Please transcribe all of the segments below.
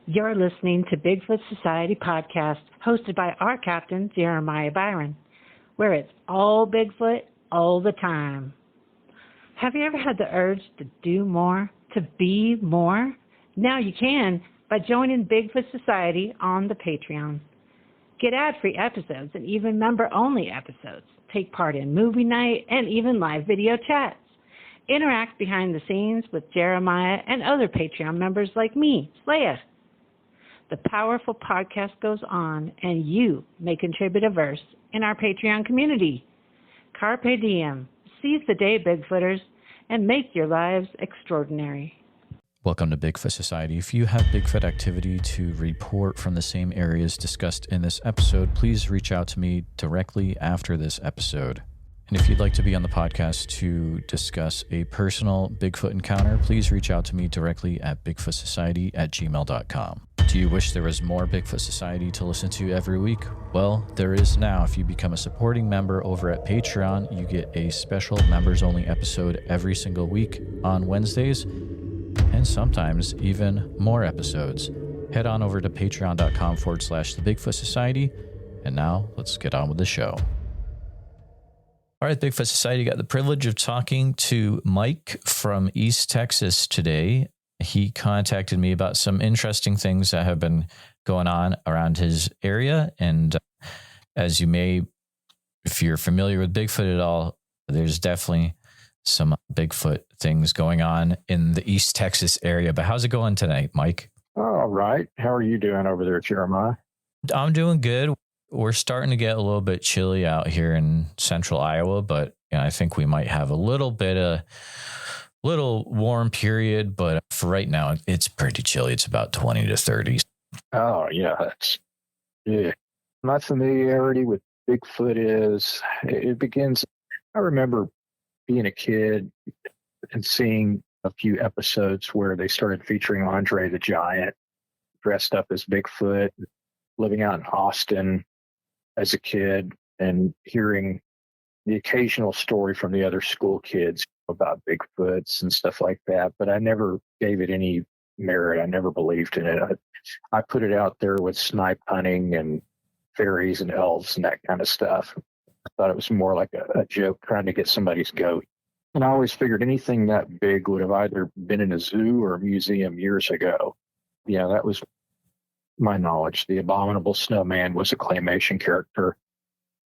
You're listening to Bigfoot Society podcast, hosted by our captain, Jeremiah Byron, where it's all Bigfoot all the time. Have you ever had the urge to do more, to be more? Now you can by joining Bigfoot Society on the Patreon. Get ad-free episodes and even member-only episodes. Take part in movie night and even live video chats. Interact behind the scenes with Jeremiah and other Patreon members like me, Leia. The powerful podcast goes on, and you may contribute a verse in our Patreon community. Carpe diem. Seize the day, Bigfooters, and make your lives extraordinary. Welcome to Bigfoot Society. If you have Bigfoot activity to report from the same areas discussed in this episode, please reach out to me directly after this episode. And if you'd like to be on the podcast to discuss a personal Bigfoot encounter, please reach out to me directly at bigfootsociety@gmail.com. Do you wish there was more Bigfoot Society to listen to every week? Well, there is now. If you become a supporting member over at Patreon, you get a special members-only episode every single week on Wednesdays, and sometimes even more episodes. Head on over to patreon.com/The Bigfoot Society. And now let's get on with the show. All right, Bigfoot Society, got the privilege of talking to Mike from East Texas today. He contacted me about some interesting things that have been going on around his area. And as you may, if you're familiar with Bigfoot at all, there's definitely some Bigfoot things going on in the East Texas area. But how's it going tonight, Mike? All right. How are you doing over there, Jeremiah? I'm doing good. We're starting to get a little bit chilly out here in central Iowa, but I think we might have a little warm period. But for right now, it's pretty chilly. It's about 20 to 30. Oh, yeah. My familiarity with Bigfoot it begins. I remember being a kid and seeing a few episodes where they started featuring Andre the Giant dressed up as Bigfoot, living out in Austin as a kid, and hearing the occasional story from the other school kids about Bigfoots and stuff like that. But I never gave it any merit. I never believed in it. I put it out there with snipe hunting and fairies and elves and that kind of stuff. I thought it was more like a joke trying to get somebody's goat. And I always figured anything that big would have either been in a zoo or a museum years ago. Yeah, that was my knowledge. The Abominable Snowman was a claymation character,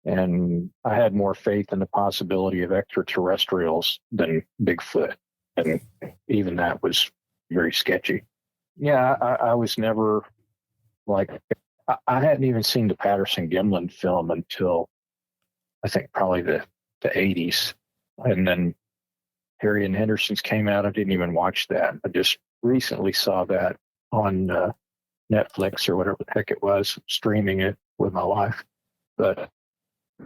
and I had more faith in the possibility of extraterrestrials than Bigfoot, and even that was very sketchy. Yeah, I was never like, I hadn't even seen the Patterson-Gimlin film until I think probably the 80s, and then Harry and Henderson's came out. I didn't even watch that. I just recently saw that on Netflix or whatever the heck it was, streaming it with my wife. But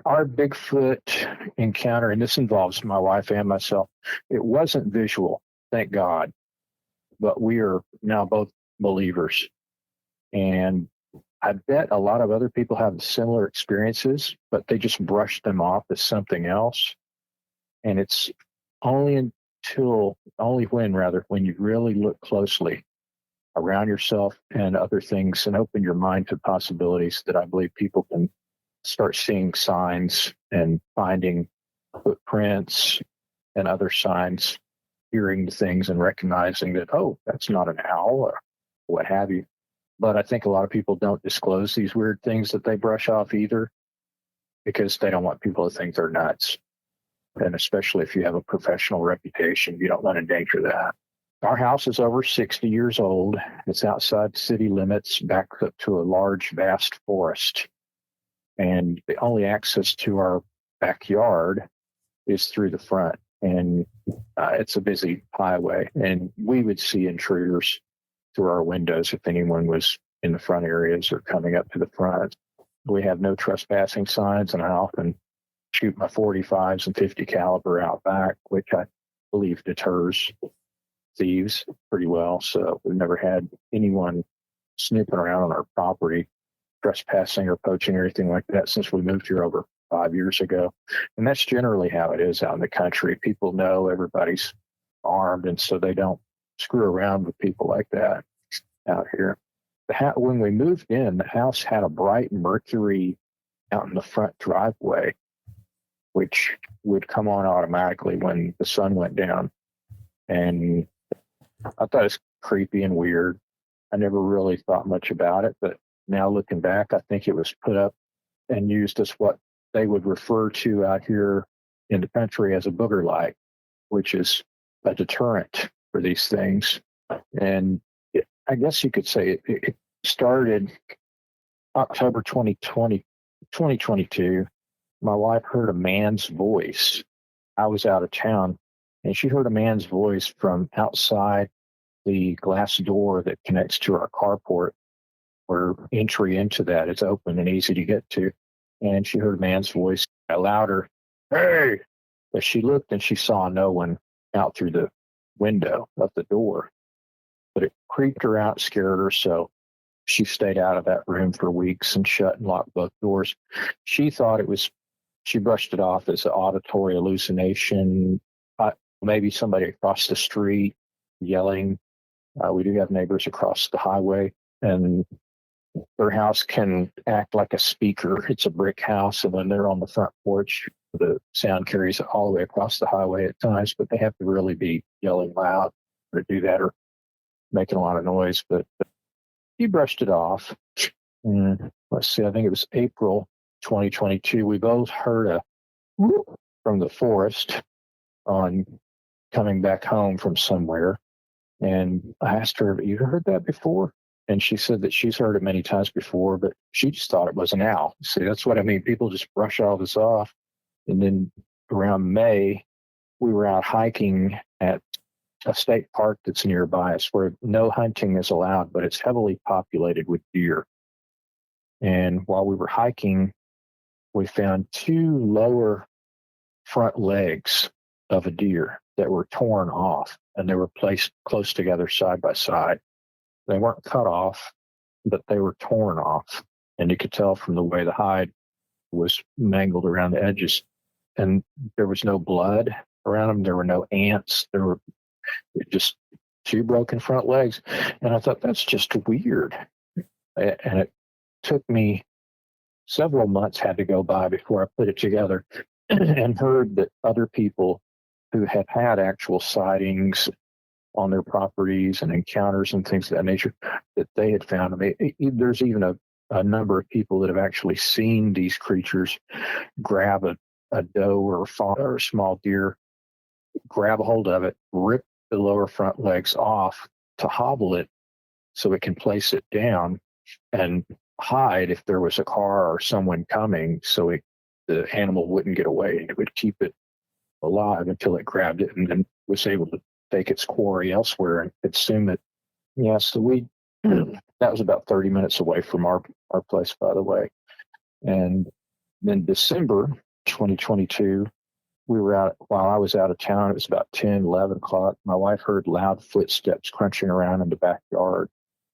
our Bigfoot encounter, and this involves my wife and myself, it wasn't visual, thank God. But we are now both believers. And I bet a lot of other people have similar experiences, but they just brush them off as something else. And it's only when you really look closely around yourself and other things and open your mind to possibilities that I believe people can start seeing signs and finding footprints and other signs, hearing the things and recognizing that, oh, that's not an owl or what have you. But I think a lot of people don't disclose these weird things that they brush off either, because they don't want people to think they're nuts. And especially if you have a professional reputation, you don't want to endanger that. Our house is over 60 years old. It's outside city limits, back up to a large, vast forest. And the only access to our backyard is through the front. And it's a busy highway. And we would see intruders through our windows if anyone was in the front areas or coming up to the front. We have no trespassing signs, and I often shoot my 45s and 50 caliber out back, which I believe deters thieves pretty well. So we've never had anyone snooping around on our property, trespassing or poaching or anything like that since we moved here over 5 years ago. And that's generally how it is out in the country. People know everybody's armed, and so they don't screw around with people like that out here. when we moved in, the house had a bright Mercury out in the front driveway, which would come on automatically when the sun went down. And I thought it was creepy and weird. I never really thought much about it, but now looking back, I think it was put up and used as what they would refer to out here in the country as a booger light, which is a deterrent for these things. And I guess you could say it started October 2022. My wife heard a man's voice. I was out of town, and she heard a man's voice from outside the glass door that connects to our carport, where entry into that is open and easy to get to. And she heard a man's voice louder, "Hey!" But she looked and she saw no one out through the window of the door. But it creeped her out, scared her, so she stayed out of that room for weeks and shut and locked both doors. She brushed it off as an auditory hallucination, maybe somebody across the street yelling. We do have neighbors across the highway, and their house can act like a speaker. It's a brick house, and when they're on the front porch, the sound carries all the way across the highway at times, but they have to really be yelling loud to do that or making a lot of noise. But he brushed it off. And let's see, I think it was April 2022. We both heard a whoop from the forest on coming back home from somewhere. And I asked her, "Have you heard that before?" And she said that she's heard it many times before, but she just thought it was an owl. See, that's what I mean. People just brush all this off. And then around May, we were out hiking at a state park that's nearby us where no hunting is allowed, but it's heavily populated with deer. And while we were hiking, we found two lower front legs of a deer that were torn off, and they were placed close together side by side. They weren't cut off, but they were torn off. And you could tell from the way the hide was mangled around the edges. And there was no blood around them. There were no ants. There were just two broken front legs. And I thought, that's just weird. And it took me several months had to go by before I put it together and heard that other people who have had actual sightings on their properties and encounters and things of that nature, that they had found them. There's even a number of people that have actually seen these creatures grab a doe or a small deer, grab a hold of it, rip the lower front legs off to hobble it so it can place it down and hide if there was a car or someone coming, so the animal wouldn't get away, and it would keep it alive until it grabbed it and then was able to take its quarry elsewhere and consume it. Yeah, so that was about 30 minutes away from our place, by the way. And then December 2022, we were out, while I was out of town, it was about 10, 11 o'clock. My wife heard loud footsteps crunching around in the backyard,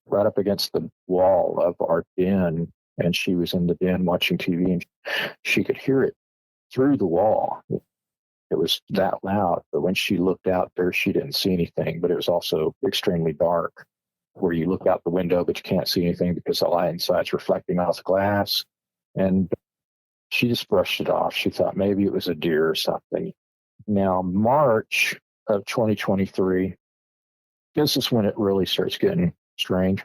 right up against the wall of our den. And she was in the den watching TV, and she could hear it through the wall. It was that loud, but when she looked out there, she didn't see anything, but it was also extremely dark, where you look out the window, but you can't see anything because the light inside's reflecting off the glass. And she just brushed it off. She thought maybe it was a deer or something. Now, March of 2023, this is when it really starts getting strange.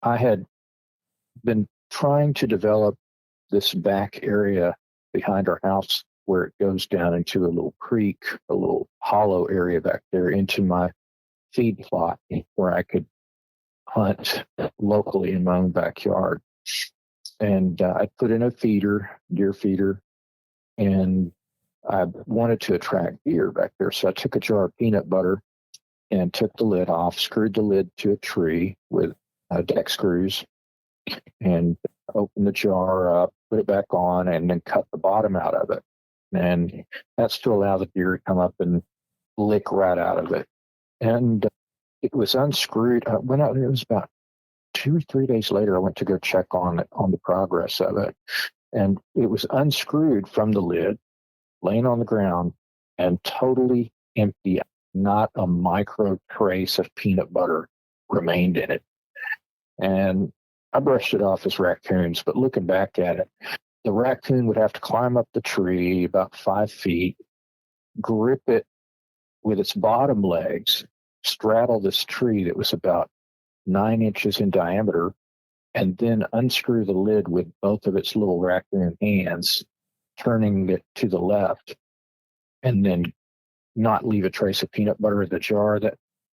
I had been trying to develop this back area behind our house where it goes down into a little creek, a little hollow area back there into my feed plot where I could hunt locally in my own backyard. And I put in a deer feeder, and I wanted to attract deer back there. So I took a jar of peanut butter and took the lid off, screwed the lid to a tree with deck screws, and opened the jar up, put it back on, and then cut the bottom out of it. And that's to allow the deer to come up and lick right out of it. And it was unscrewed. I went out, it was about 2 or 3 days later, I went to go check on the progress of it. And it was unscrewed from the lid, laying on the ground, and totally empty. Not a micro trace of peanut butter remained in it. And I brushed it off as raccoons, but looking back at it, the raccoon would have to climb up the tree about 5 feet, grip it with its bottom legs, straddle this tree that was about 9 inches in diameter, and then unscrew the lid with both of its little raccoon hands, turning it to the left, and then not leave a trace of peanut butter in the jar,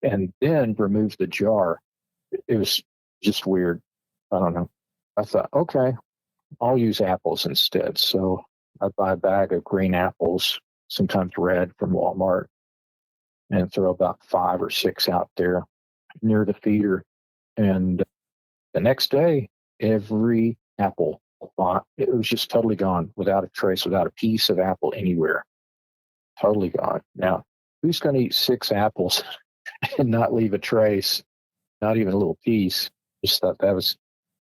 and then remove the jar. It was just weird. I don't know. I thought, okay, I'll use apples instead. So I buy a bag of green apples, sometimes red, from Walmart, and throw about 5 or 6 out there near the feeder. And the next day, every apple, it was just totally gone, without a trace, without a piece of apple anywhere. Totally gone. Now, who's going to eat 6 apples and not leave a trace, not even a little piece? Just thought that was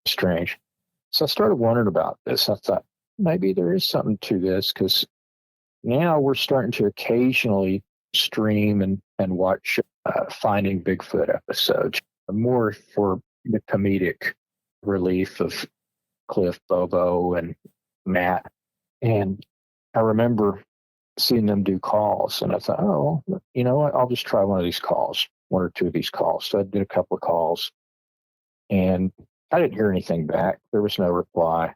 strange. So I started wondering about this. I thought maybe there is something to this, because now we're starting to occasionally stream and watch Finding Bigfoot episodes, more for the comedic relief of Cliff, Bobo, and Matt. And I remember seeing them do calls, and I thought, oh, you know what? I'll just try one of these calls, 1 or 2 of these calls. So I did a couple of calls, and I didn't hear anything back. There was no reply.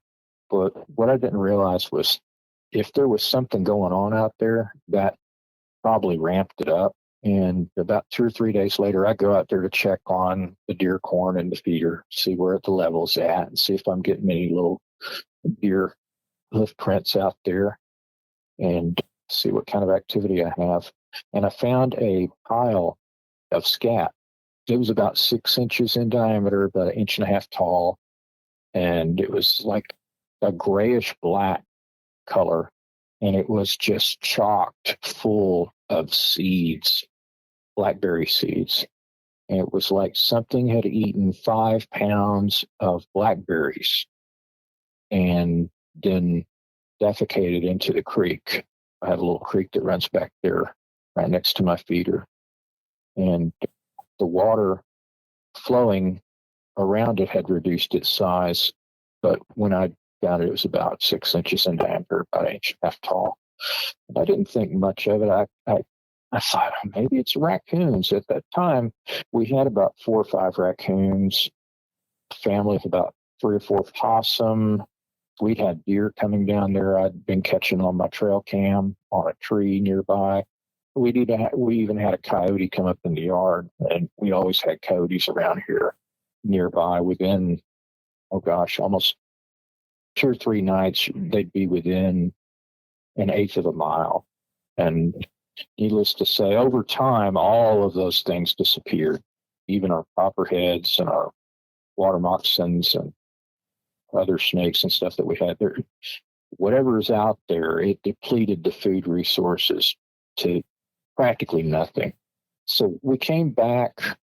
But what I didn't realize was, if there was something going on out there, that probably ramped it up. And about 2 or 3 days later, I go out there to check on the deer corn and the feeder, see where the level's at, and see if I'm getting any little deer hoof prints out there, and see what kind of activity I have. And I found a pile of scat. It was about 6 inches in diameter, about 1.5 inches tall, and it was like a grayish black color, and it was just chocked full of seeds, blackberry seeds. And it was like something had eaten 5 pounds of blackberries and then defecated into the creek. I have a little creek that runs back there right next to my feeder, and the water flowing around it had reduced its size, but when I got it, it was about 6 inches in diameter, about 1.5 inches tall. And I didn't think much of it. I thought, maybe it's raccoons. At that time, we had about 4 or 5 raccoons, a family of about 3 or 4 possum. We had deer coming down there. I'd been catching on my trail cam on a tree nearby. We even had a coyote come up in the yard, and we always had coyotes around here nearby. Within, almost 2 or 3 nights, they'd be within 1/8 of a mile. And needless to say, over time, all of those things disappeared. Even our copperheads and our water moccasins and other snakes and stuff that we had there. Whatever is out there, it depleted the food resources to practically nothing. So we came back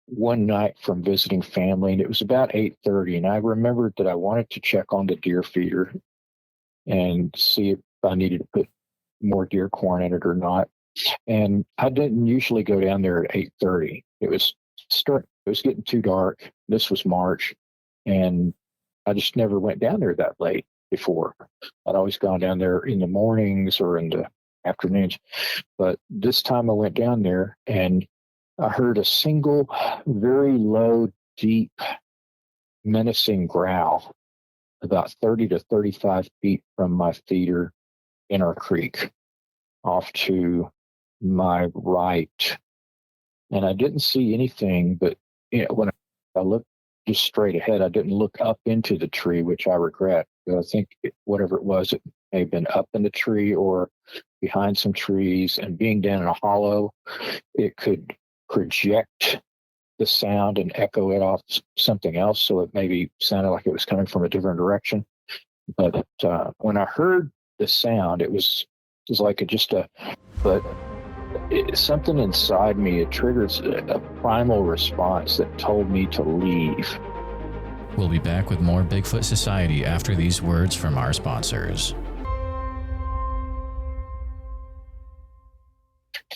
one night from visiting family, and it was about 8:30, and I remembered that I wanted to check on the deer feeder and see if I needed to put more deer corn in it or not. And I didn't usually go down there at 8:30. It was getting too dark. This was March, and I just never went down there that late before. I'd always gone down there in the mornings or in the afternoons. But this time I went down there, and I heard a single, very low, deep, menacing growl about 30 to 35 feet from my feeder in our creek off to my right. And I didn't see anything, but when I looked just straight ahead, I didn't look up into the tree, which I regret. I think whatever it was, it may have been up in the tree or behind some trees, and being down in a hollow, it could project the sound and echo it off something else, so it maybe sounded like it was coming from a different direction. But when I heard the sound, it was like something inside me, it triggered a primal response that told me to leave. We'll be back with more Bigfoot Society after these words from our sponsors.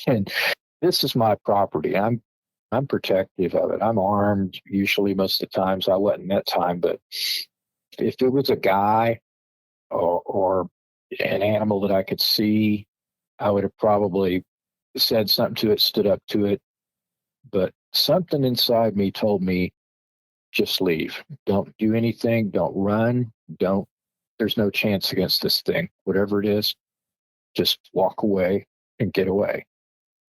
And this is my property. I'm I'm protective of it. I'm armed usually most of the times. I wasn't that time, but if it was a guy or an animal that I could see, I would have probably said something to it, stood up to it. But something inside me told me, just leave. Don't do anything. Don't run. There's no chance against this thing. Whatever it is, just walk away and get away.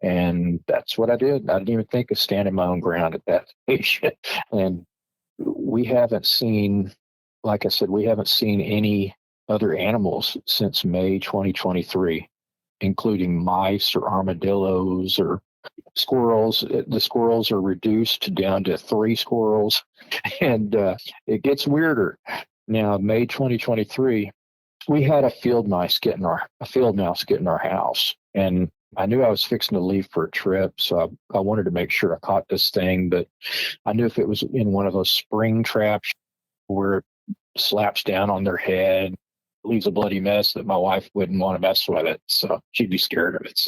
And that's what I did. I didn't even think of standing my own ground at that age. And we haven't seen, like I said, we haven't seen any other animals since May 2023, including mice or armadillos or squirrels. The squirrels are reduced down to 3 squirrels, and it gets weirder. Now, May 2023, we had a field mouse get in our house, and I knew I was fixing to leave for a trip, so I wanted to make sure I caught this thing. But I knew if it was in one of those spring traps where it slaps down on their head, leaves a bloody mess, that my wife wouldn't want to mess with it, so she'd be scared of it.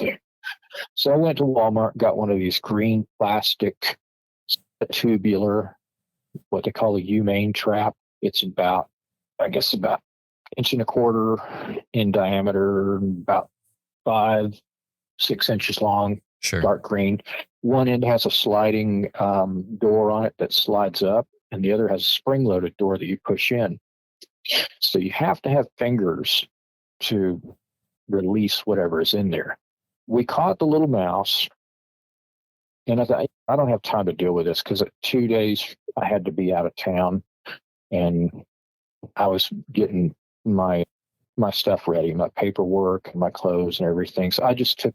So I went to Walmart, got one of these green plastic tubular, what they call a humane trap. It's about 1.25 inches in diameter, about 5-6 inches long, Sure. dark green. One end has a sliding door on it that slides up, and the other has a spring-loaded door that you push in. So you have to have fingers to release whatever is in there. We caught the little mouse, and I thought, I don't have time to deal with this, because 2 days I had to be out of town, and I was getting my stuff ready, my paperwork, my clothes and everything. So I just took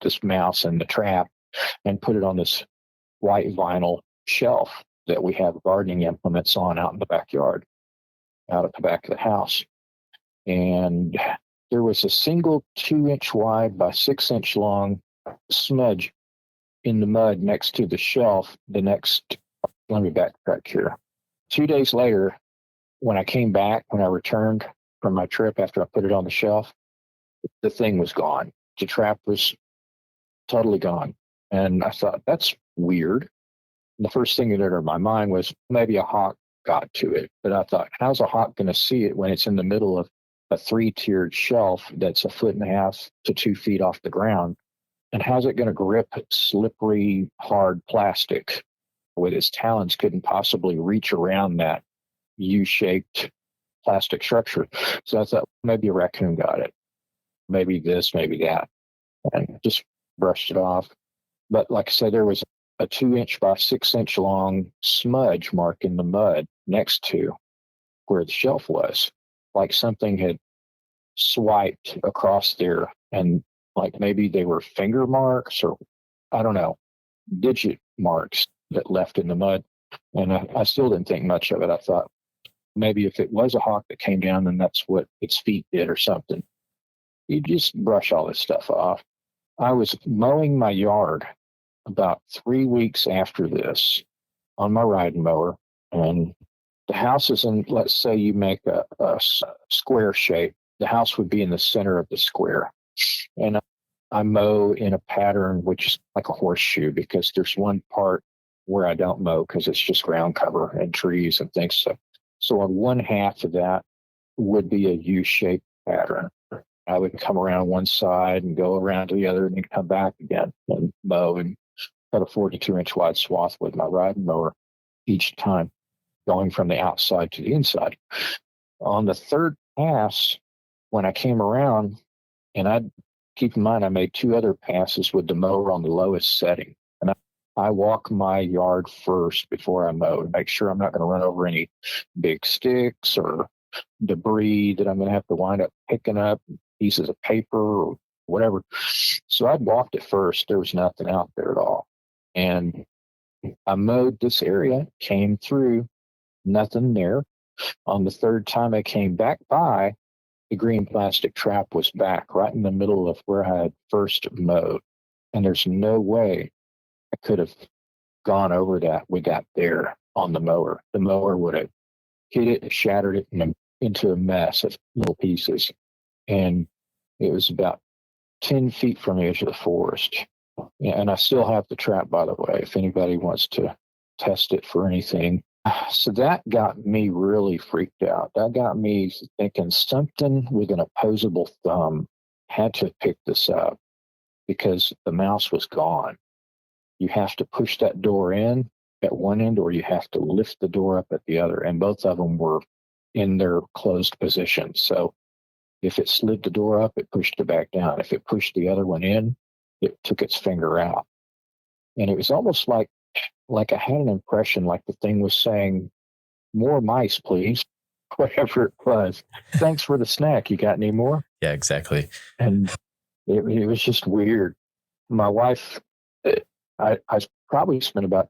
this mouse in the trap and put it on this white vinyl shelf that we have gardening implements on out in the backyard, out at the back of the house. And there was a single 2-inch wide by 6-inch long smudge in the mud next to the shelf. Let me backtrack here. 2 days later, when I returned from my trip after I put it on the shelf, the thing was gone. The trap was totally gone. And I thought, that's weird. And the first thing that entered my mind was maybe a hawk got to it. But I thought, how's a hawk going to see it when it's in the middle of a 3-tiered shelf that's 1.5 to 2 feet off the ground? And how's it going to grip slippery, hard plastic with its talons? Couldn't possibly reach around that U-shaped plastic structure. So I thought, maybe a raccoon got it. Maybe this, maybe that. And just brushed it off. But like I said, there was a 2-inch by 6-inch long smudge mark in the mud next to where the shelf was. Like something had swiped across there, and like maybe they were finger marks, or I don't know, digit marks that left in the mud. And I still didn't think much of it. I thought maybe if it was a hawk that came down, then that's what its feet did or something. You just brush all this stuff off. I was mowing my yard about 3 weeks after this on my riding mower, and the house is in, let's say you make a square shape. The house would be in the center of the square. And I mow in a pattern which is like a horseshoe, because there's one part where I don't mow because it's just ground cover and trees and things. So on one half of that would be a U-shaped pattern. I would come around one side and go around to the other and then come back again and mow and cut a 42-inch wide swath with my riding mower each time, going from the outside to the inside. On the third pass, when I came around, and keep in mind, I made 2 other passes with the mower on the lowest setting. And I walk my yard first before I mow to make sure I'm not going to run over any big sticks or debris that I'm going to have to wind up picking up, pieces of paper or whatever. So I'd walked it first. There was nothing out there at all. And I mowed this area, came through, nothing there. On the third time I came back by, the green plastic trap was back right in the middle of where I had first mowed. And there's no way I could have gone over that with that there on the mower. The mower would have hit it, shattered it into a mess of little pieces. And it was about 10 feet from the edge of the forest. Yeah, and I still have the trap, by the way, if anybody wants to test it for anything. So that got me really freaked out. That got me thinking something with an opposable thumb had to pick this up because the mouse was gone. You have to push that door in at one end or you have to lift the door up at the other. And both of them were in their closed position. So if it slid the door up, it pushed it back down. If it pushed the other one in, it took its finger out. And it was almost like I had an impression like the thing was saying, more mice, please, whatever it was. Thanks for the snack. You got any more? Yeah, exactly. And it was just weird. My wife, I probably spent about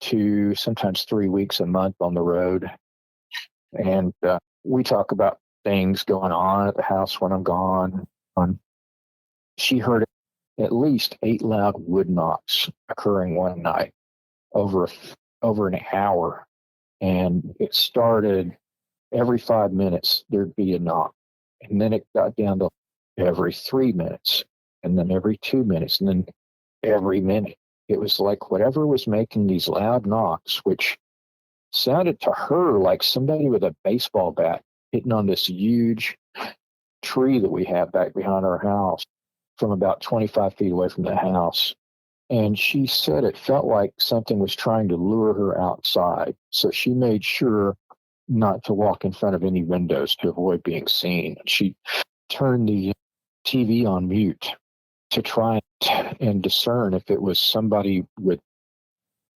2, sometimes 3 weeks a month on the road. And we talk about things going on at the house when I'm gone. She heard at least 8 loud wood knocks occurring one night over an hour. And it started every 5 minutes, there'd be a knock. And then it got down to every 3 minutes, and then every 2 minutes, and then every minute. It was like whatever was making these loud knocks, which sounded to her like somebody with a baseball bat hitting on this huge tree that we have back behind our house from about 25 feet away from the house. And she said it felt like something was trying to lure her outside. So she made sure not to walk in front of any windows to avoid being seen. She turned the TV on mute to try and discern if it was somebody with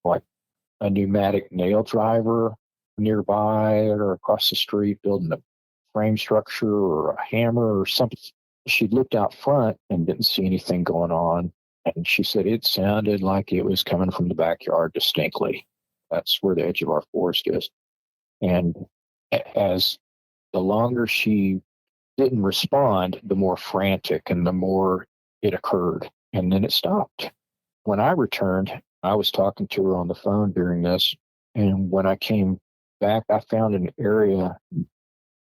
like a pneumatic nail driver nearby or across the street building a frame structure or a hammer or something. She looked out front and didn't see anything going on. And she said it sounded like it was coming from the backyard distinctly. That's where the edge of our forest is. And as the longer she didn't respond, the more frantic and the more it occurred. And then it stopped. When I returned, I was talking to her on the phone during this. And when I came back, I found an area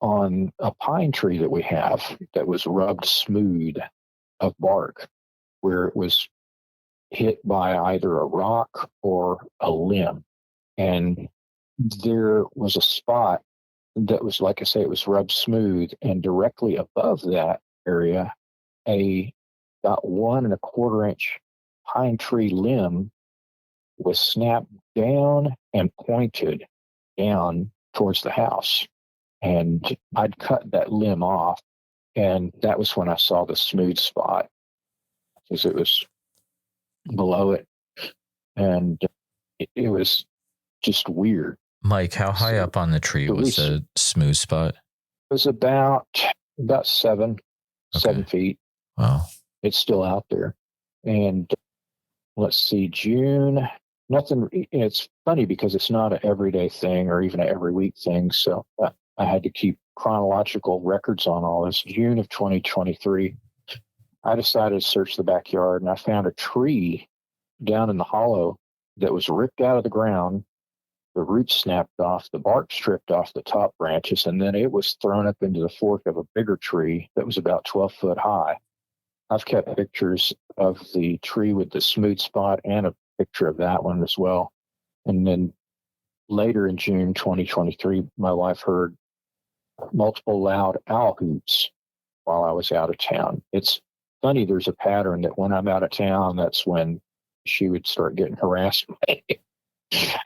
on a pine tree that we have that was rubbed smooth of bark, where it was hit by either a rock or a limb. And there was a spot that was, like I say, it was rubbed smooth, and directly above that area, about 1 1/4 inch pine tree limb was snapped down and pointed down towards the house. And I'd cut that limb off, and that was when I saw the smooth spot, because it was below it, and it was just weird. Mike, how high up on the tree was the smooth spot? It was about 7 feet. Wow. It's still out there. And let's see, June, nothing. It's funny because it's not an everyday thing or even an every week thing. So I had to keep chronological records on all this. June of 2023, I decided to search the backyard, and I found a tree down in the hollow that was ripped out of the ground. The roots snapped off, the bark stripped off the top branches, and then it was thrown up into the fork of a bigger tree that was about 12 foot high. I've kept pictures of the tree with the smooth spot and a picture of that one as well. And then later in June 2023, my wife heard multiple loud owl hoots while I was out of town. It's funny, there's a pattern that when I'm out of town, that's when she would start getting harassed.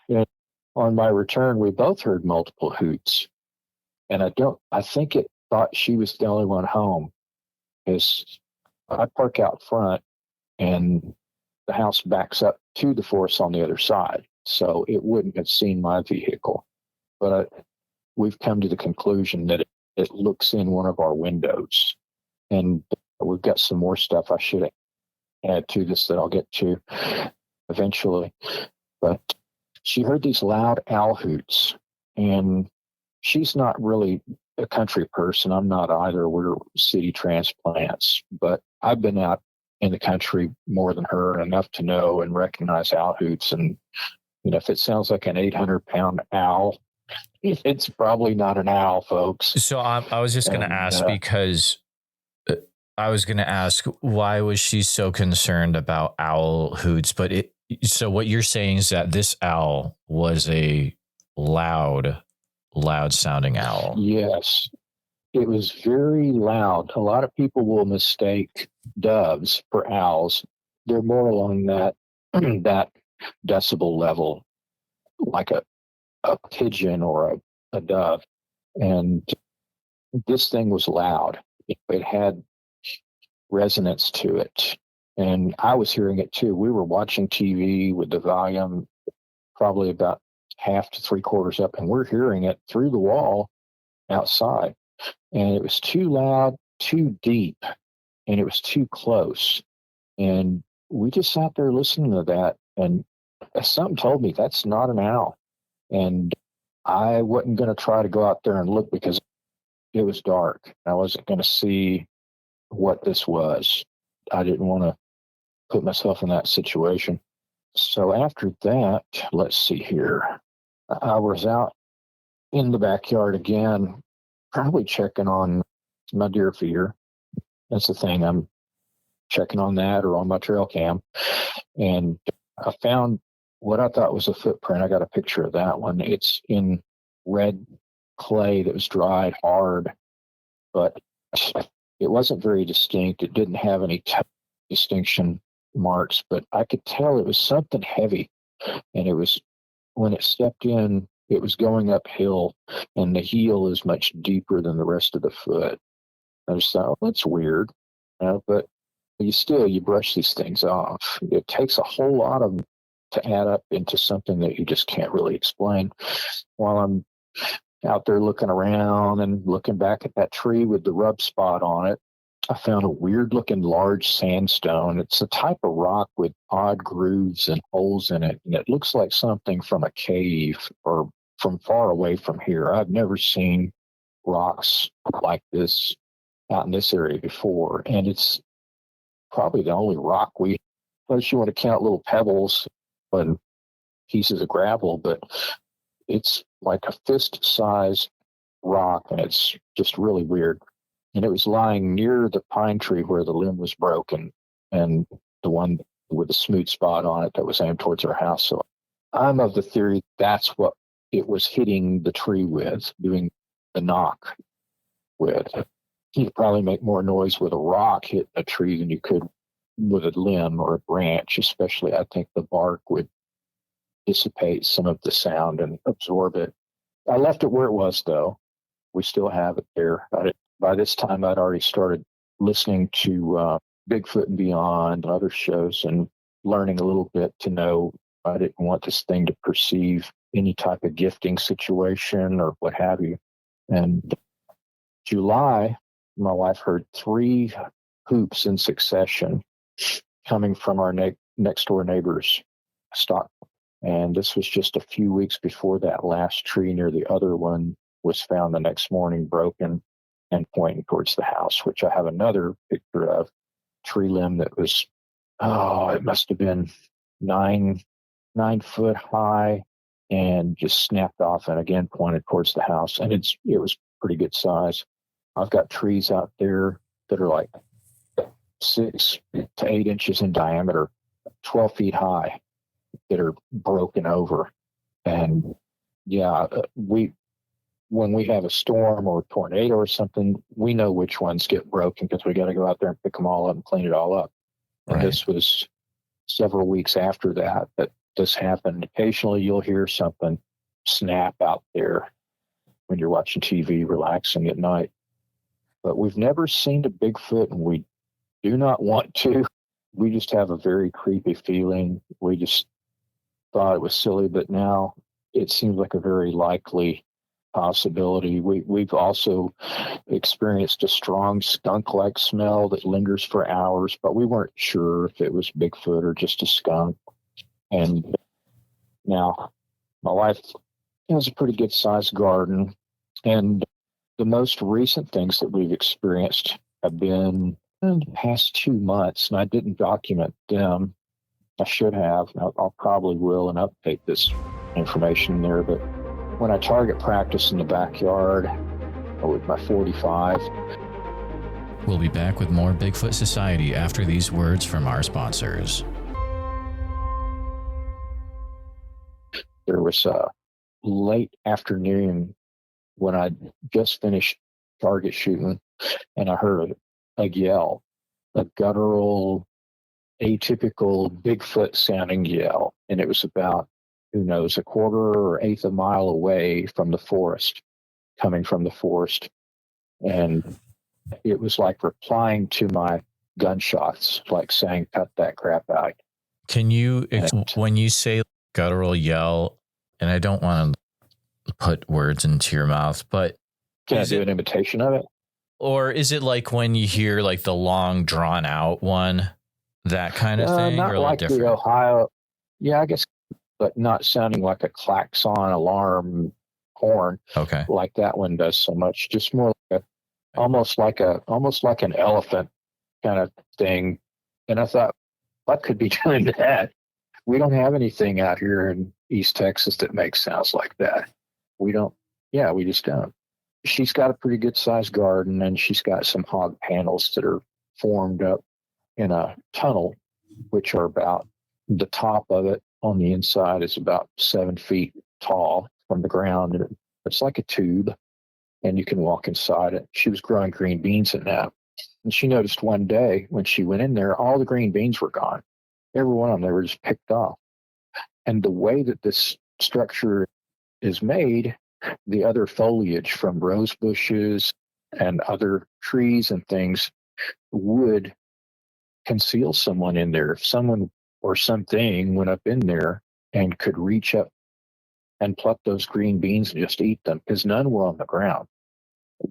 And on my return, we both heard multiple hoots. And I think it thought she was the only one home, because I park out front and the house backs up to the forest on the other side. So it wouldn't have seen my vehicle. But we've come to the conclusion that it looks in one of our windows. And we've got some more stuff I should add to this that I'll get to eventually. But she heard these loud owl hoots, and she's not really a country person. I'm not either. We're city transplants, but I've been out in the country more than her, enough to know and recognize owl hoots. And, if it sounds like an 800-pound owl, it's probably not an owl, folks. So I was just going to ask, because I was going to ask, why was she so concerned about owl hoots? But so what you're saying is that this owl was a loud sounding owl. Yes, it was very loud. A lot of people will mistake doves for owls. They're more along that that decibel level, like a pigeon or a dove. And this thing was loud. It had resonance to it. And I was hearing it too. We were watching TV with the volume probably about half to three quarters up, and we're hearing it through the wall outside. And it was too loud, too deep, and it was too close. And we just sat there listening to that, and something told me that's not an owl. And I wasn't going to try to go out there and look because it was dark. I wasn't going to see what this was. I didn't want to put myself in that situation. So after that, let's see here. I was out in the backyard again, probably checking on my deer feeder. That's the thing. I'm checking on that or on my trail cam. And I found what I thought was a footprint. I got a picture of that one. It's in red clay that was dried hard, but it wasn't very distinct. It didn't have any distinction marks, but I could tell it was something heavy. And it was, when it stepped in, it was going uphill, and the heel is much deeper than the rest of the foot. I just thought, oh, that's weird. But you brush these things off. It takes a whole lot of them to add up into something that you just can't really explain. While I'm out there looking around and looking back at that tree with the rub spot on it, I found a weird looking large sandstone. It's a type of rock with odd grooves and holes in it, and it looks like something from a cave or from far away from here. I've never seen rocks like this out in this area before, and it's probably the only rock unless you want to count little pebbles and pieces of gravel, but it's like a fist-sized rock, and it's just really weird. And it was lying near the pine tree where the limb was broken, and the one with the smooth spot on it that was aimed towards our house. So I'm of the theory that's what it was hitting the tree with, doing the knock with. You'd probably make more noise with a rock hitting a tree than you could with a limb or a branch, especially I think the bark would dissipate some of the sound and absorb it. I left it where it was, though. We still have it there. By this time, I'd already started listening to Bigfoot and Beyond and other shows and learning a little bit to know I didn't want this thing to perceive any type of gifting situation or what have you. And July, my wife heard 3 hoops in succession coming from our next door neighbor's stock. And this was just a few weeks before that last tree near the other one was found the next morning, broken and pointing towards the house, which I have another picture of. Tree limb that was, it must have been 9 foot high and just snapped off and again pointed towards the house. And it was pretty good size. I've got trees out there that are like 6 to 8 inches in diameter, 12 feet high, that are broken over. And when we have a storm or a tornado or something, we know which ones get broken because we got to go out there and pick them all up and clean it all up. Right. And this was several weeks after that this happened. Occasionally you'll hear something snap out there when you're watching TV, relaxing at night. But we've never seen a Bigfoot, and we do not want to. We just have a very creepy feeling. We just thought it was silly, but now it seems like a very likely possibility. We've also experienced a strong skunk-like smell that lingers for hours, but we weren't sure if it was Bigfoot or just a skunk. And now my wife has a pretty good sized garden, and the most recent things that we've experienced have been in the past 2 months, and I didn't document them. I should have. I'll probably will and update this information there, but when I target practice in the backyard with my 45, We'll be back with more Bigfoot Society after these words from our sponsors. There was a late afternoon when I just finished target shooting, and I heard a yell, a guttural, atypical Bigfoot sounding yell. And it was about, who knows, a quarter or eighth a mile away from the forest, coming from the forest. And it was like replying to my gunshots, like saying, cut that crap out. Can you, when you say guttural yell, and I don't want to put words into your mouth, but can I do an imitation of it? Or is it like when you hear like the long drawn out one, that kind of thing? Not or like different? the Ohio. Yeah, I guess, but not sounding like a klaxon alarm horn. Okay. Like that one does so much. Just more like almost like an elephant kind of thing. And I thought, what could be doing that? We don't have anything out here in East Texas that makes sounds like that. We don't. Yeah, we just don't. She's got a pretty good sized garden, and she's got some hog panels that are formed up in a tunnel, which are about, the top of it on the inside is about 7 feet tall from the ground. And it's like a tube, and you can walk inside it. She was growing green beans in that. And she noticed one day when she went in there, all the green beans were gone. Every one of them, they were just picked off. And the way that this structure is made, the other foliage from rose bushes and other trees and things would conceal someone in there. If someone or something went up in there and could reach up and pluck those green beans and just eat them, because none were on the ground,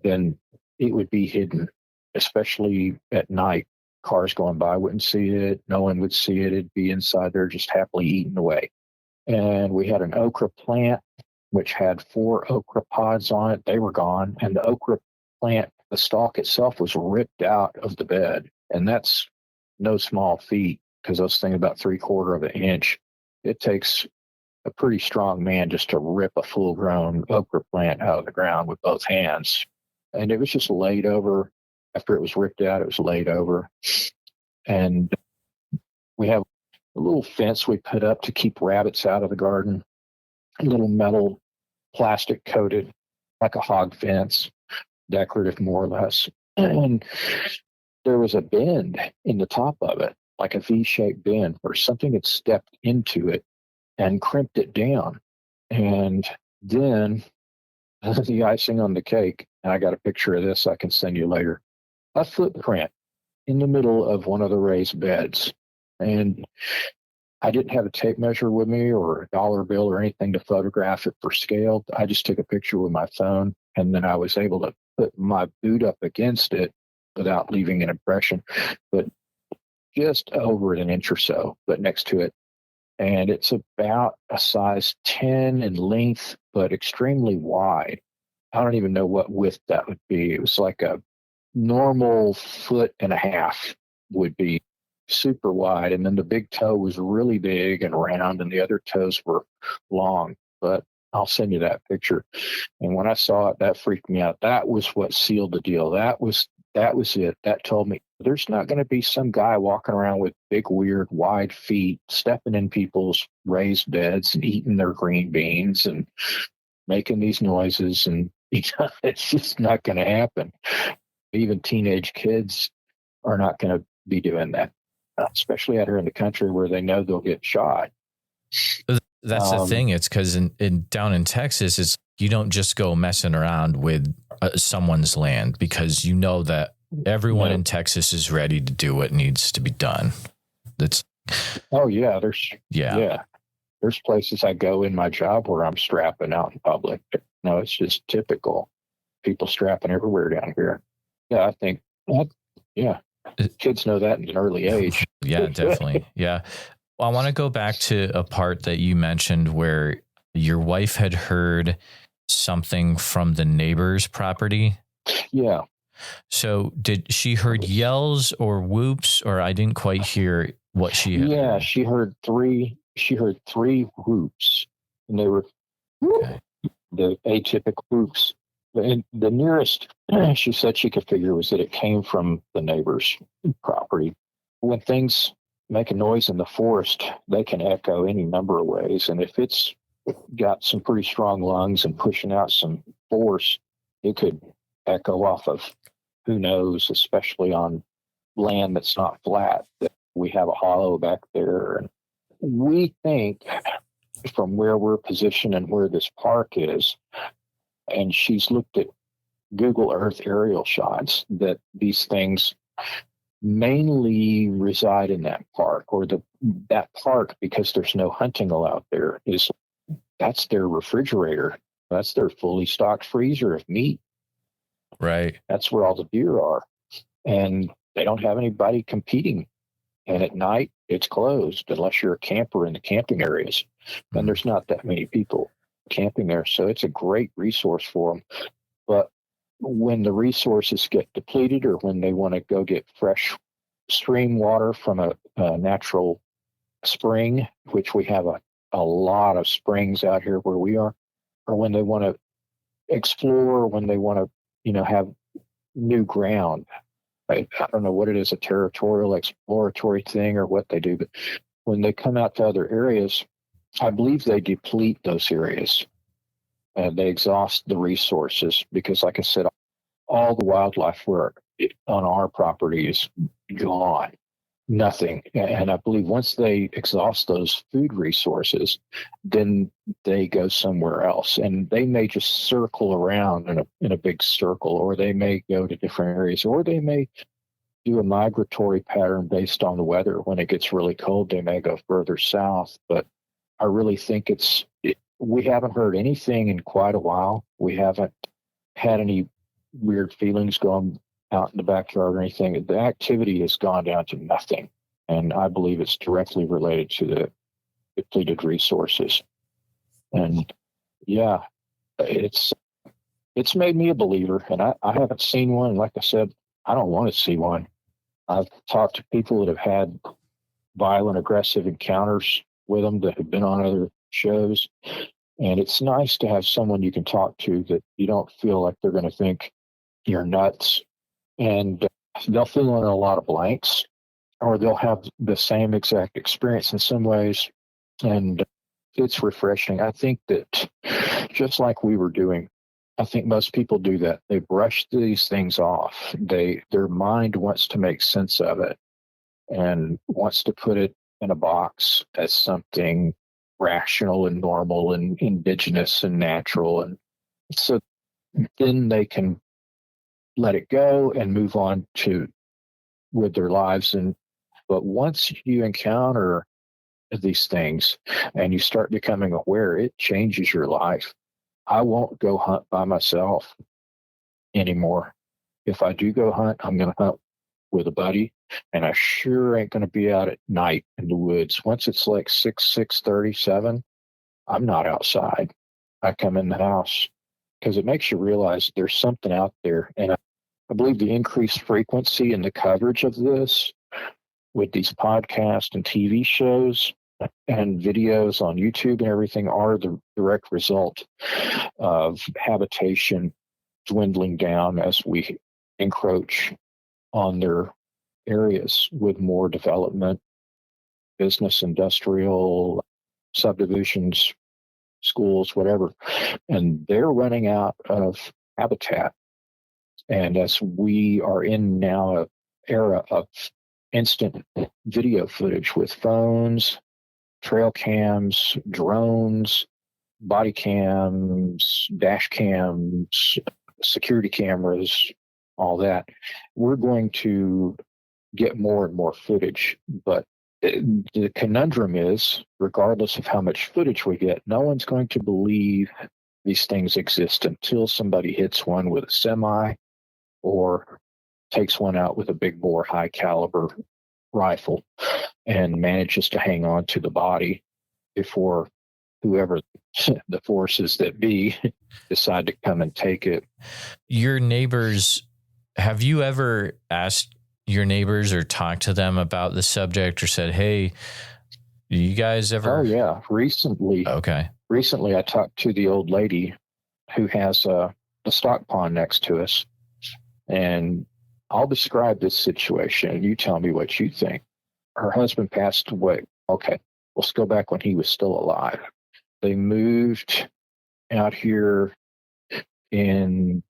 then it would be hidden, especially at night. Cars going by wouldn't see it. No one would see it. It'd be inside there just happily eaten away. And we had an okra plant, which had 4 okra pods on it. They were gone. And the okra plant, the stalk itself was ripped out of the bed. And that's no small feat, because those things about 3/4 of an inch. It takes a pretty strong man just to rip a full-grown okra plant out of the ground with both hands. And it was just laid over. After it was ripped out, it was laid over. And we have a little fence we put up to keep rabbits out of the garden, a little metal plastic coated, like a hog fence, decorative more or less. And there was a bend in the top of it, like a V-shaped bend where something had stepped into it and crimped it down. And then the icing on the cake, and I got a picture of this I can send you later, a footprint in the middle of one of the raised beds. And I didn't have a tape measure with me or a dollar bill or anything to photograph it for scale. I just took a picture with my phone, and then I was able to put my boot up against it without leaving an impression, but just over an inch or so, but next to it. And it's about a size 10 in length, but extremely wide. I don't even know what width that would be. It was like a normal 1.5 feet would be, super wide. And then the big toe was really big and round, and the other toes were long. But I'll send you that picture. And when I saw it, that freaked me out. That was what sealed the deal. That was it. That told me there's not going to be some guy walking around with big, weird, wide feet, stepping in people's raised beds and eating their green beans and making these noises. And it's just not going to happen. Even teenage kids are not going to be doing that, especially out here in the country where they know they'll get shot. That's the thing. It's because down in Texas, it's, you don't just go messing around with someone's land, because you know that everyone in Texas is ready to do what needs to be done. That's there's places I go in my job where I'm strapping out in public. No, it's just typical. People strapping everywhere down here. Yeah, I think kids know that at an early age. Yeah, definitely. Yeah. Well, I want to go back to a part that you mentioned where your wife had heard something from the neighbor's property. Yeah. So did she heard yells or whoops, or I didn't quite hear what she had? Yeah, she heard three whoops, and they were the atypical whoops. the nearest she said she could figure was that it came from the neighbor's property. When things make a noise in the forest, they can echo any number of ways. And if it's got some pretty strong lungs and pushing out some force, it could echo off of who knows, especially on land that's not flat. We have a hollow back there. And we think from where we're positioned and where this park is, and she's looked at Google Earth aerial shots, that these things mainly reside in that park, or that park, because there's no hunting allowed there, that's their refrigerator. That's their fully stocked freezer of meat. Right. That's where all the deer are. And they don't have anybody competing. And at night, it's closed unless you're a camper in the camping areas. And there's not that many people camping there. So it's a great resource for them. But when the resources get depleted, or when they want to go get fresh stream water from a natural spring, which we have a lot of springs out here where we are, or when they want to explore, when they want to, have new ground. I don't know what it is, a territorial exploratory thing or what they do, but when they come out to other areas, I believe they deplete those areas and they exhaust the resources, because, like I said, all the wildlife on our property is gone. Nothing. And I believe once they exhaust those food resources, then they go somewhere else. And they may just circle around in a big circle, or they may go to different areas, or they may do a migratory pattern based on the weather. When it gets really cold, they may go further south. But I really think we haven't heard anything in quite a while. We haven't had any weird feelings going out in the backyard or anything. The activity has gone down to nothing. And I believe it's directly related to the depleted resources. And yeah, it's made me a believer. And I haven't seen one. Like I said, I don't want to see one. I've talked to people that have had violent, aggressive encounters with them that have been on other shows. And it's nice to have someone you can talk to that you don't feel like they're going to think you're nuts. And they'll fill in a lot of blanks, or they'll have the same exact experience in some ways. And it's refreshing. I think that just like we were doing, I think most people do that. They brush these things off. Their mind wants to make sense of it and wants to put it in a box as something rational and normal and indigenous and natural. And so then they can let it go and move on with their lives. But once you encounter these things and you start becoming aware, it changes your life. I won't go hunt by myself anymore. If I do go hunt, I'm going to hunt with a buddy, and I sure ain't going to be out at night in the woods. Once it's like 6:37, I'm not outside. I come in the house, because it makes you realize there's something out there. And I believe the increased frequency and the coverage of this with these podcasts and TV shows and videos on YouTube and everything are the direct result of habitation dwindling down as we encroach on their areas with more development, business, industrial, subdivisions, schools, whatever. And they're running out of habitat. And as we are in now an era of instant video footage with phones, trail cams, drones, body cams, dash cams, security cameras, all that, we're going to get more and more footage. But the conundrum is, regardless of how much footage we get, no one's going to believe these things exist until somebody hits one with a semi or takes one out with a big bore high caliber rifle and manages to hang on to the body before whoever the forces that be decide to come and take it. Your neighbors, have you ever asked your neighbors or talked to them about the subject, or said, hey, you guys ever? Oh yeah. Recently I talked to the old lady who has a stock pond next to us. And I'll describe this situation and you tell me what you think. Her husband passed away. Okay, let's go back when he was still alive. They moved out here in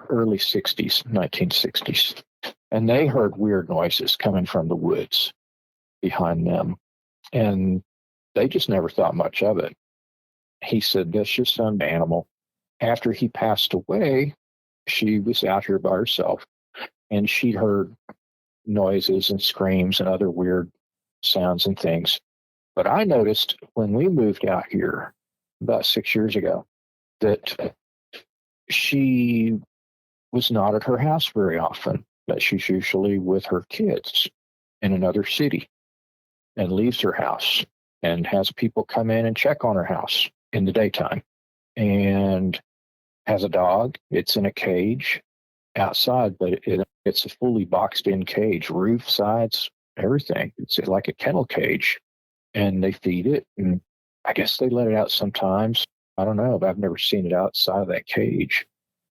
early 60s, 1960s. And they heard weird noises coming from the woods behind them. And they just never thought much of it. He said, that's just an animal. After he passed away, she was out here by herself, and she heard noises and screams and other weird sounds and things. But I noticed when we moved out here about 6 years ago that she was not at her house very often, that she's usually with her kids in another city and leaves her house and has people come in and check on her house in the daytime, and has a dog. It's in a cage outside, but it's a fully boxed in cage, roof, sides, everything. It's like a kennel cage, and they feed it, and I guess they let it out sometimes. I don't know, but I've never seen it outside of that cage.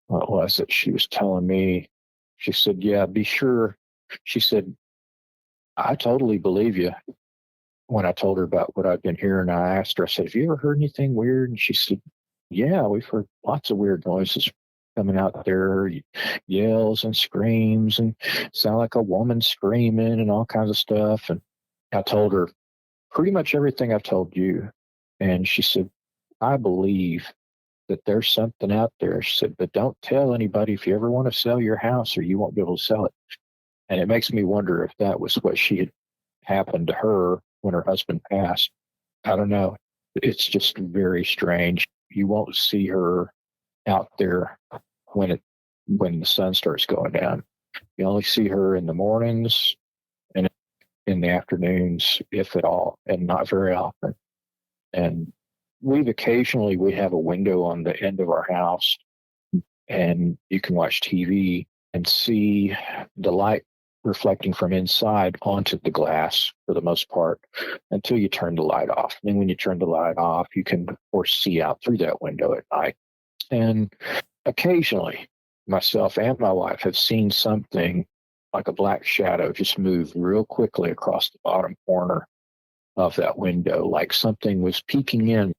What was it? She was telling me, she said, yeah, be sure. She said, I totally believe you. When I told her about what I'd been hearing, I asked her, I said, have you ever heard anything weird? And she said, yeah, we've heard lots of weird noises coming out there, yells and screams, and sound like a woman screaming and all kinds of stuff. And I told her pretty much everything I've told you. And she said, I believe that there's something out there. She said, but don't tell anybody if you ever want to sell your house, or you won't be able to sell it. And it makes me wonder if that was what she had happened to her when her husband passed. I don't know. It's just very strange. You won't see her out there when the sun starts going down. You only see her in the mornings and in the afternoons, if at all, and not very often. And we have a window on the end of our house, and you can watch TV and see the light reflecting from inside onto the glass for the most part until you turn the light off. And then when you turn the light off, you can, of course, see out through that window at night. And occasionally, myself and my wife have seen something like a black shadow just move real quickly across the bottom corner of that window, like something was peeking in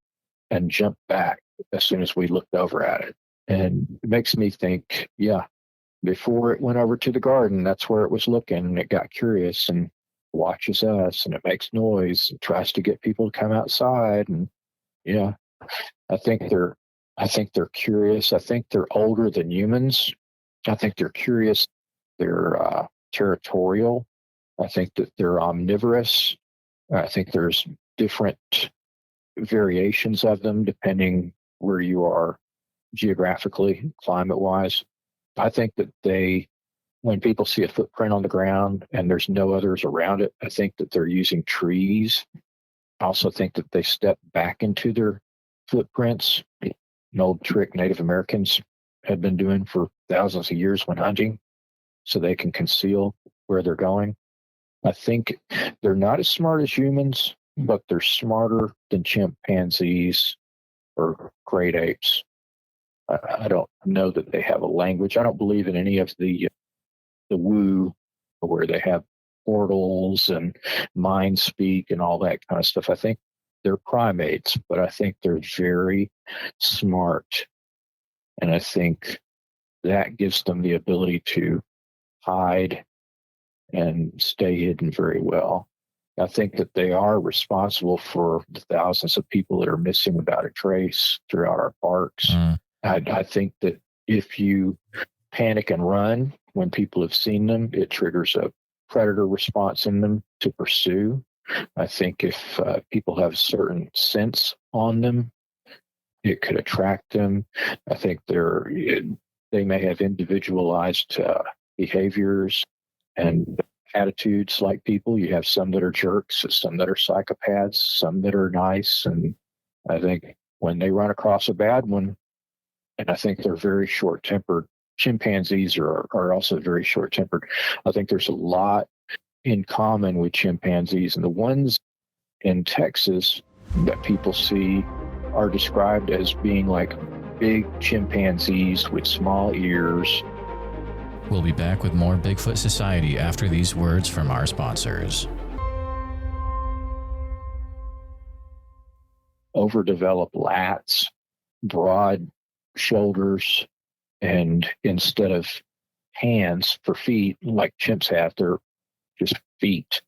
and jumped back as soon as we looked over at it. And it makes me think, yeah, before it went over to the garden, that's where it was looking, and it got curious and watches us, and it makes noise and tries to get people to come outside. And yeah, I think they're curious. I think they're older than humans. I think they're curious. They're territorial. I think that they're omnivorous. I think there's different variations of them depending where you are geographically, climate-wise. I think that when people see a footprint on the ground and there's no others around it, I think that they're using trees. I also think that they step back into their footprints, an old trick Native Americans had been doing for thousands of years when hunting, so they can conceal where they're going. I think they're not as smart as humans, but they're smarter than chimpanzees or great apes. I don't know that they have a language. I don't believe in any of the woo, where they have portals and mind speak and all that kind of stuff. I think they're primates, but I think they're very smart. And I think that gives them the ability to hide and stay hidden very well. I think that they are responsible for the thousands of people that are missing without a trace throughout our parks. I think that if you panic and run when people have seen them, it triggers a predator response in them to pursue. I think if people have a certain sense on them, it could attract them. I think they may have individualized behaviors and attitudes like people. You have some that are jerks, some that are psychopaths, some that are nice. And I think when they run across a bad one, and I think they're very short-tempered. Chimpanzees are also very short-tempered. I think there's a lot in common with chimpanzees. And the ones in Texas that people see are described as being like big chimpanzees with small ears. We'll be back with more Bigfoot Society after these words from our sponsors. Overdeveloped lats, broad shoulders, and instead of hands for feet like chimps have, they're just feet.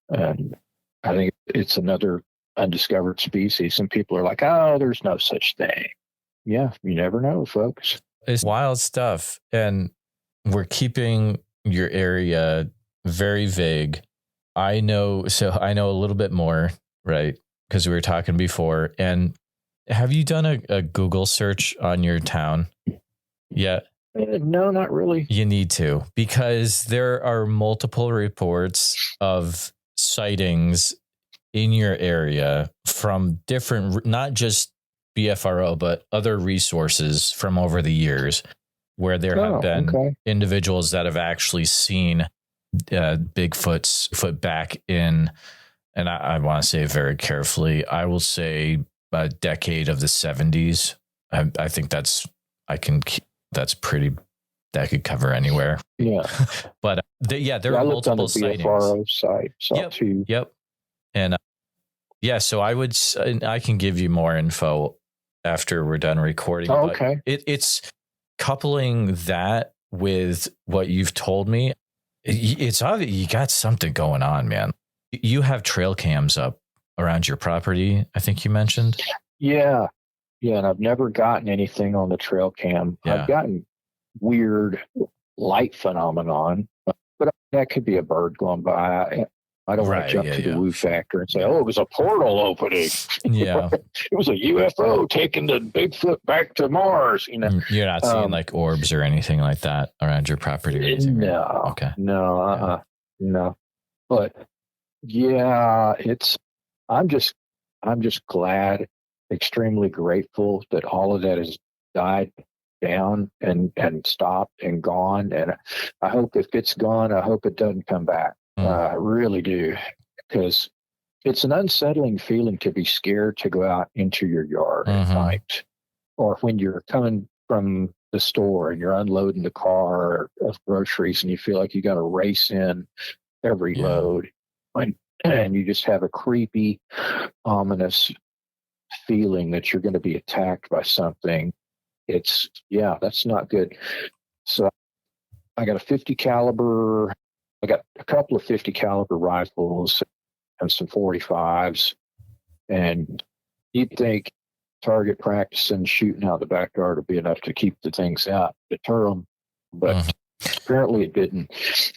And I think it's another undiscovered species. Some people are like, oh, there's no such thing. Yeah, you never know, folks. It's wild stuff. And we're keeping your area very vague. I know a little bit more, right? Because we were talking before. And have you done a Google search on your town yet? No, not really. You need to, because there are multiple reports of sightings in your area from different, not just BFRO, but other resources from over the years, where there have been individuals that have actually seen Bigfoot's foot back in, and I want to say it very carefully, I will say a decade of the 70s. I think that could cover anywhere. Yeah. But there are multiple sightings. BFRO site, too. Yep. And so I can give you more info after we're done recording. Oh, okay. It's coupling that with what you've told me. It's obvious you got something going on, man. You have trail cams up around your property, I think you mentioned. Yeah. And I've never gotten anything on the trail cam. Yeah. I've gotten weird light phenomenon, but that could be a bird going by. I don't want to jump to the woo factor and say, oh, it was a portal opening. Yeah. It was a UFO taking the Bigfoot back to Mars. You're not seeing like orbs or anything like that around your property or anything? No. Right? Okay. No. But yeah, I'm just glad, extremely grateful that all of that has died down and stopped and gone. And I hope if it's gone, I hope it doesn't come back. I really do, because it's an unsettling feeling to be scared to go out into your yard at night, or when you're coming from the store and you're unloading the car of groceries and you feel like you got to race in every load, and you just have a creepy, ominous feeling that you're going to be attacked by something. That's not good. So I got a 50 caliber. I got a couple of 50 caliber rifles and some 45s, and you'd think target practice and shooting out the backyard would be enough to keep the things out, deter them, but apparently it didn't.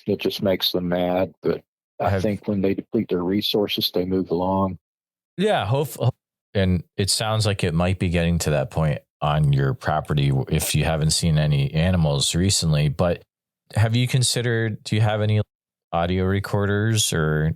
It just makes them mad. But I think when they deplete their resources, they move along. Yeah, and it sounds like it might be getting to that point on your property if you haven't seen any animals recently. But have you considered, do you have any audio recorders, or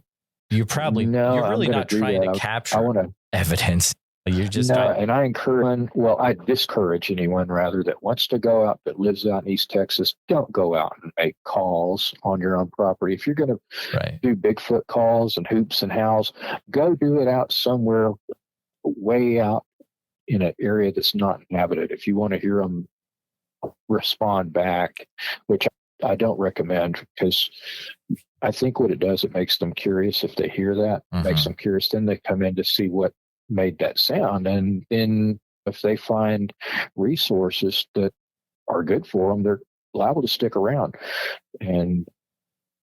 you're really not trying to capture evidence? You're just and I discourage anyone rather that wants to go out, that lives out in East Texas. Don't go out and make calls on your own property. If you're going to do Bigfoot calls and hoops and howls, go do it out somewhere way out in an area that's not inhabited. If you want to hear them respond back, which I don't recommend, because I think what it does, it makes them curious. If they hear that, makes them curious, then they come in to see what made that sound. And then if they find resources that are good for them, they're liable to stick around. And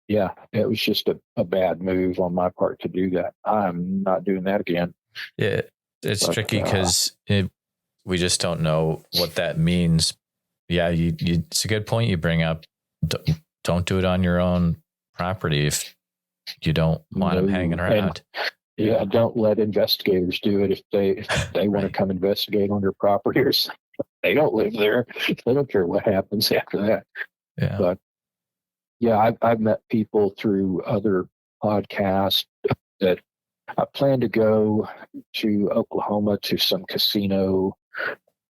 yeah, it was just a bad move on my part to do that. I'm not doing that again. Yeah, it's tricky because we just don't know what that means. Yeah, it's a good point you bring up. Don't do it on your own property if you don't want them hanging around. And, don't let investigators do it if they want to come investigate on your property, or they don't live there. They don't care what happens after that. Yeah. But yeah, I've met people through other podcasts that I plan to go to Oklahoma to some casino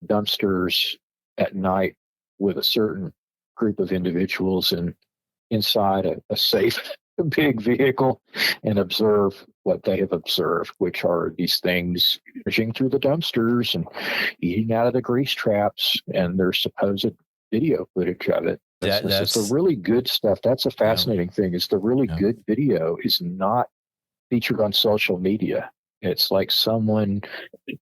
dumpsters at night with a certain group of individuals, and inside a safe a big vehicle and observe what they have observed, which are these things pushing through the dumpsters and eating out of the grease traps, and their supposed video footage of it. That's the really good stuff. That's a fascinating thing, is the really good video is not featured on social media. It's like someone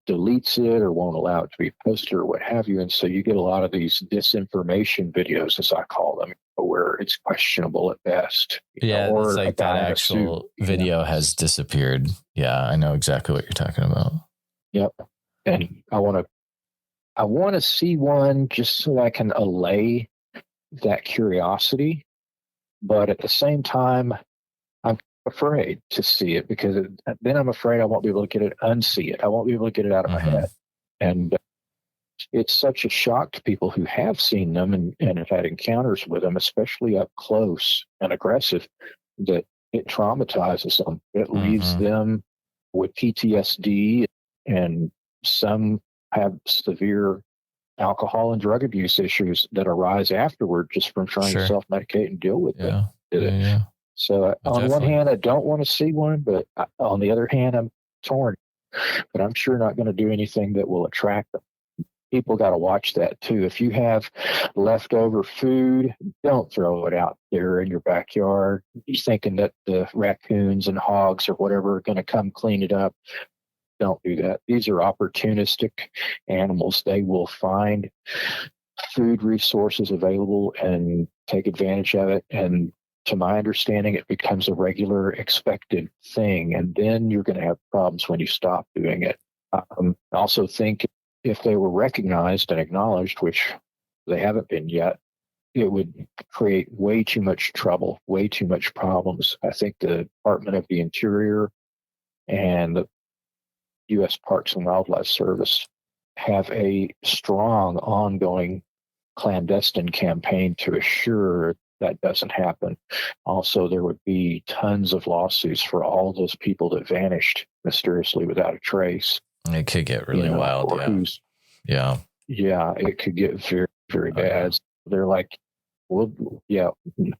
deletes it or won't allow it to be posted or what have you. And so you get a lot of these disinformation videos, as I call them, where it's questionable at best. Or it's like that actual video has disappeared. Yeah, I know exactly what you're talking about. Yep. And I want to see one just so I can allay that curiosity. But at the same time, I'm afraid to see it, because then I'm afraid I won't be able to unsee it. I won't be able to get it out of my head. And it's such a shock to people who have seen them and have had encounters with them, especially up close and aggressive, that it traumatizes them. It leaves them with PTSD, and some have severe alcohol and drug abuse issues that arise afterward just from trying to self-medicate and deal with it. So on one hand, I don't want to see one, but on the other hand, I'm torn. But I'm sure not going to do anything that will attract them. People got to watch that too. If you have leftover food, don't throw it out there in your backyard. You're thinking that the raccoons and hogs or whatever are going to come clean it up. Don't do that. These are opportunistic animals. They will find food resources available and take advantage of it. And to my understanding, it becomes a regular expected thing. And then you're going to have problems when you stop doing it. I also think if they were recognized and acknowledged, which they haven't been yet, it would create way too much trouble, way too much problems. I think the Department of the Interior and the U.S. Parks and Wildlife Service have a strong ongoing clandestine campaign to assure that doesn't happen. Also, there would be tons of lawsuits for all those people that vanished mysteriously without a trace. It could get really wild. Yeah, it could get very, very bad. They're like, well,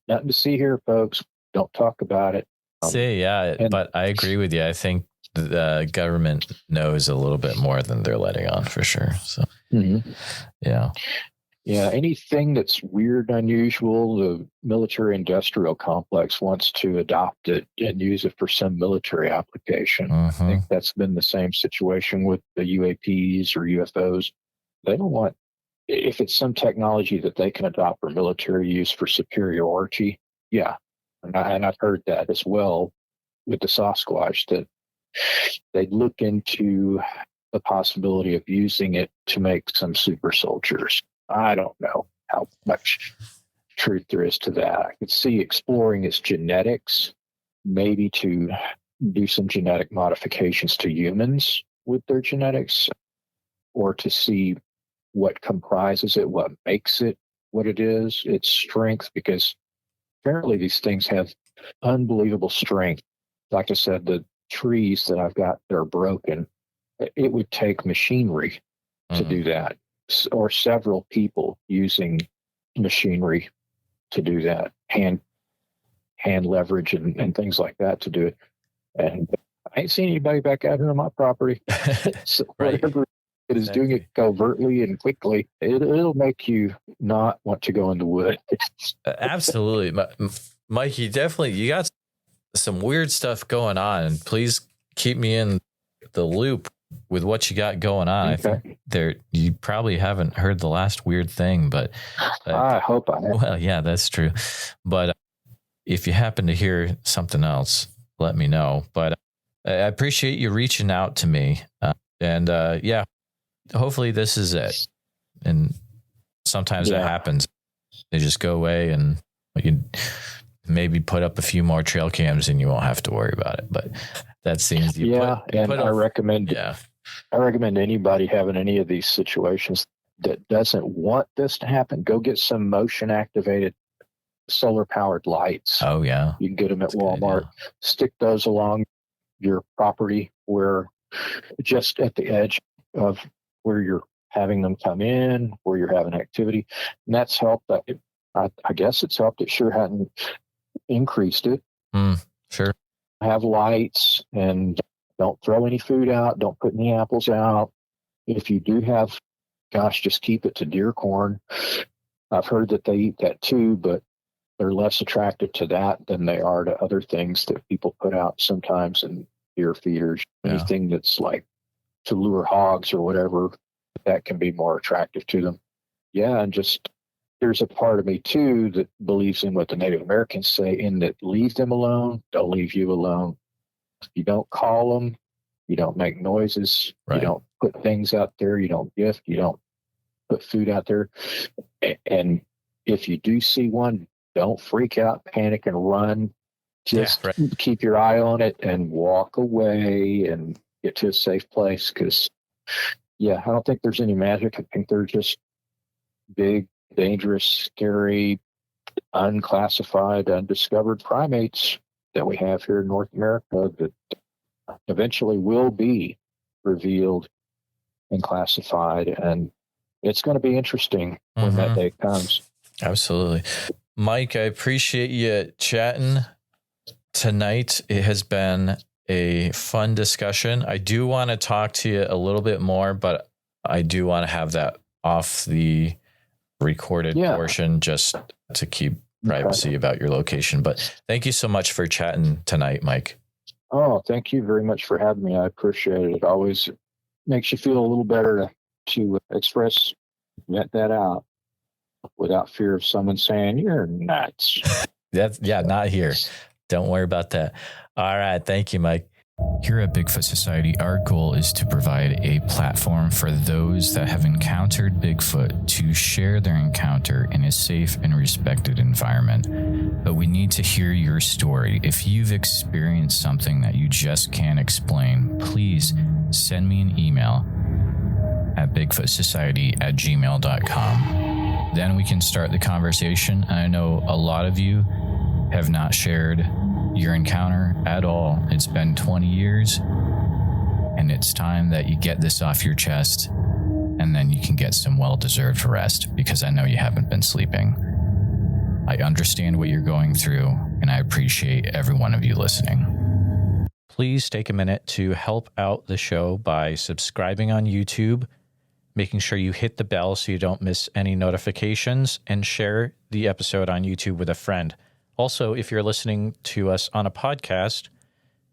nothing to see here, folks. Don't talk about it. But I agree with you. I think the government knows a little bit more than they're letting on, for sure. So, anything that's weird, unusual, the military industrial complex wants to adopt it and use it for some military application. I think that's been the same situation with the UAPs or UFOs. They don't want, if it's some technology that they can adopt for military use for superiority. Yeah. And I've heard that as well with the Sasquatch, that they look into the possibility of using it to make some super soldiers. I don't know how much truth there is to that. I could see exploring its genetics, maybe to do some genetic modifications to humans with their genetics, or to see what comprises it, what makes it what it is, its strength, because apparently these things have unbelievable strength. Like I said, the trees that I've got that are broken, it would take machinery to do that, or several people using machinery to do that, hand leverage and things like that to do it. And I ain't seen anybody back out here on my property. So whatever it is doing it covertly and quickly, it'll make you not want to go in the woods. Absolutely. Mike, you got some weird stuff going on, and please keep me in the loop with what you got going on. Okay. I think you probably haven't heard the last weird thing, but I hope I have. Well, yeah, that's true. But if you happen to hear something else, let me know. But I appreciate you reaching out to me. Hopefully this is it. And sometimes it happens. They just go away, and you maybe put up a few more trail cams and you won't have to worry about it. But that seems I recommend anybody having any of these situations that doesn't want this to happen, go get some motion activated solar powered lights. Oh yeah. You can get them at Walmart. Stick those along your property, where just at the edge of where you're having them come in, where you're having activity. And that's helped. I guess it's helped. It sure hadn't increased it. Sure. Have lights, and don't throw any food out. Don't put any apples out. If you do have, gosh, just keep it to deer corn. I've heard that they eat that too, but they're less attracted to that than they are to other things that people put out sometimes in deer feeders. Yeah. Anything that's like to lure hogs or whatever, that can be more attractive to them. Yeah, and just there's a part of me too that believes in what the Native Americans say, in that leave them alone, they'll leave you alone. You don't call them, you don't make noises, Right. you don't put things out there, you don't gift, you don't put food out there. And if you do see one, don't freak out, panic, and run. Just keep your eye on it and walk away and get to a safe place. Because, yeah, I don't think there's any magic. I think they're just big, dangerous, scary, unclassified, undiscovered primates that we have here in North America that eventually will be revealed and classified. And it's going to be interesting when that day comes. Absolutely. Mike, I appreciate you chatting tonight. It has been a fun discussion. I do want to talk to you a little bit more, but I do want to have that off the recorded portion just to keep privacy about your location. But thank you so much for chatting tonight, Mike. Oh, thank you very much for having me. I appreciate it. It always makes you feel a little better to express that out without fear of someone saying you're nuts. Not here. Don't worry about that. All right. Thank you, Mike. Here at Bigfoot Society, our goal is to provide a platform for those that have encountered Bigfoot to share their encounter in a safe and respected environment. But we need to hear your story. If you've experienced something that you just can't explain, please send me an email at bigfootsociety@gmail.com. Then we can start the conversation. I know a lot of you have not shared your encounter at all. It's been 20 years, and it's time that you get this off your chest, and then you can get some well-deserved rest, because I know you haven't been sleeping. I understand what you're going through, and I appreciate every one of you listening. Please take a minute to help out the show by subscribing on YouTube, making sure you hit the bell so you don't miss any notifications, and share the episode on YouTube with a friend. Also, if you're listening to us on a podcast,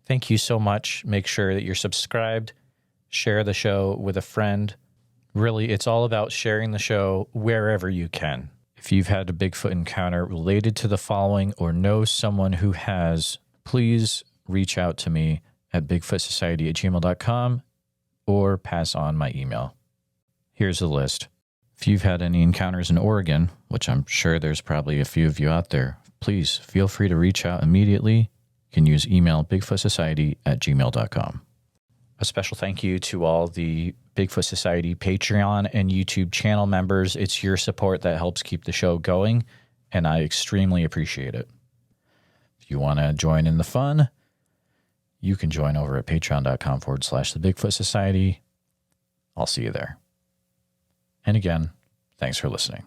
thank you so much. Make sure that you're subscribed, share the show with a friend. Really, it's all about sharing the show wherever you can. If you've had a Bigfoot encounter related to the following or know someone who has, please reach out to me at bigfootsociety@gmail.com or pass on my email. Here's a list. If you've had any encounters in Oregon, which I'm sure there's probably a few of you out there, please feel free to reach out immediately. You can use email bigfootsociety@gmail.com. A special thank you to all the Bigfoot Society Patreon and YouTube channel members. It's your support that helps keep the show going, and I extremely appreciate it. If you want to join in the fun, you can join over at patreon.com/the Bigfoot Society. I'll see you there. And again, thanks for listening.